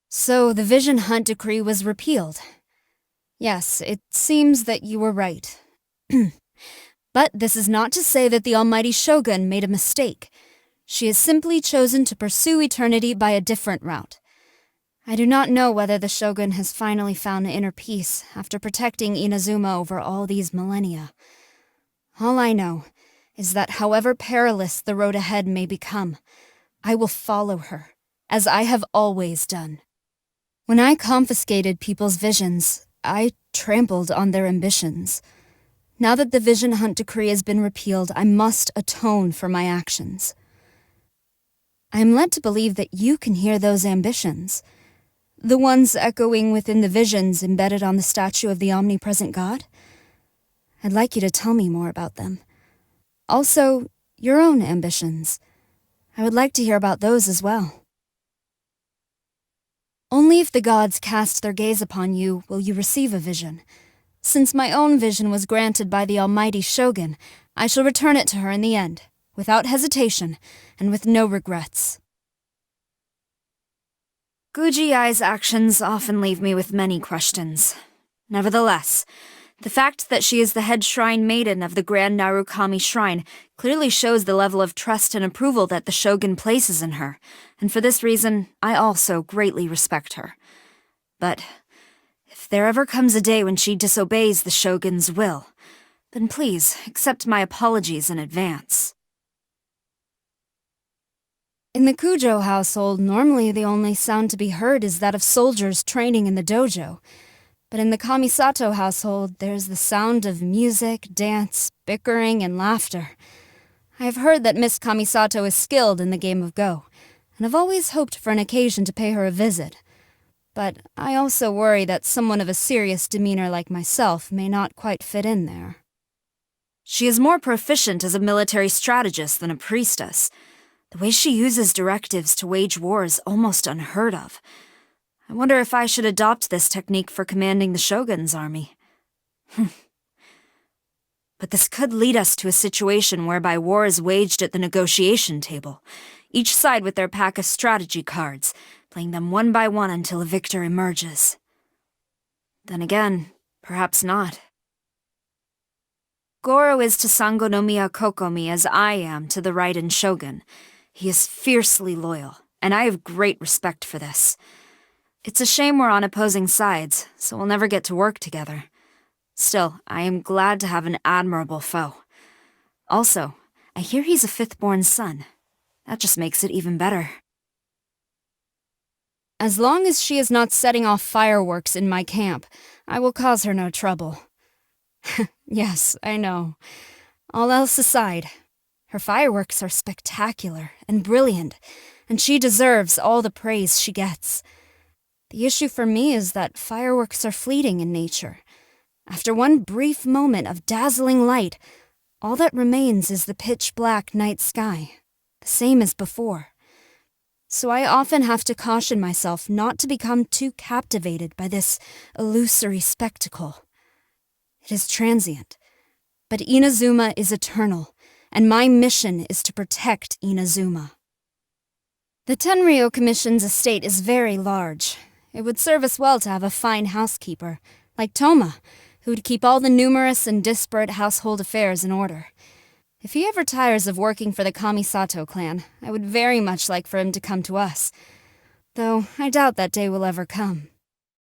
So the Vision Hunt decree was repealed. Yes, it seems that you were right. But this is not to say that the almighty Shogun made a mistake. She has simply chosen to pursue eternity by a different route. I do not know whether the Shogun has finally found inner peace after protecting Inazuma over all these millennia. All I know is that however perilous the road ahead may become, I will follow her, as I have always done. When I confiscated people's visions, I trampled on their ambitions. Now that the Vision Hunt decree has been repealed, I must atone for my actions. I am led to believe that you can hear those ambitions, the ones echoing within the visions embedded on the statue of the omnipresent God. I'd like you to tell me more about them. Also, your own ambitions. I would like to hear about those as well. Only if the gods cast their gaze upon you will you receive a vision. Since my own vision was granted by the almighty Shogun, I shall return it to her in the end, without hesitation, and with no regrets. Gujiai's actions often leave me with many questions. Nevertheless, the fact that she is the head shrine maiden of the Grand Narukami Shrine clearly shows the level of trust and approval that the Shogun places in her, and for this reason, I also greatly respect her. But if there ever comes a day when she disobeys the Shogun's will, then please accept my apologies in advance. In the Kujou household, normally the only sound to be heard is that of soldiers training in the dojo. But in the Kamisato household, there's the sound of music, dance, bickering, and laughter. I have heard that Miss Kamisato is skilled in the game of Go, and have always hoped for an occasion to pay her a visit. But I also worry that someone of a serious demeanor like myself may not quite fit in there. She is more proficient as a military strategist than a priestess. The way she uses directives to wage war is almost unheard of. I wonder if I should adopt this technique for commanding the Shogun's army. But this could lead us to a situation whereby war is waged at the negotiation table, each side with their pack of strategy cards, playing them one by one until a victor emerges. Then again, perhaps not. Gorou is to Sangonomiya Kokomi as I am to the Raiden Shogun. He is fiercely loyal, and I have great respect for this. It's a shame we're on opposing sides, so we'll never get to work together. Still, I am glad to have an admirable foe. Also, I hear he's a fifth-born son. That just makes it even better. As long as she is not setting off fireworks in my camp, I will cause her no trouble. Yes, I know. All else aside, her fireworks are spectacular and brilliant, and she deserves all the praise she gets. The issue for me is that fireworks are fleeting in nature. After one brief moment of dazzling light, all that remains is the pitch-black night sky, the same as before. So I often have to caution myself not to become too captivated by this illusory spectacle. It is transient, but Inazuma is eternal, and my mission is to protect Inazuma. The Tenryou Commission's estate is very large. It would serve us well to have a fine housekeeper, like Thoma, who would keep all the numerous and disparate household affairs in order. If he ever tires of working for the Kamisato clan, I would very much like for him to come to us, though I doubt that day will ever come.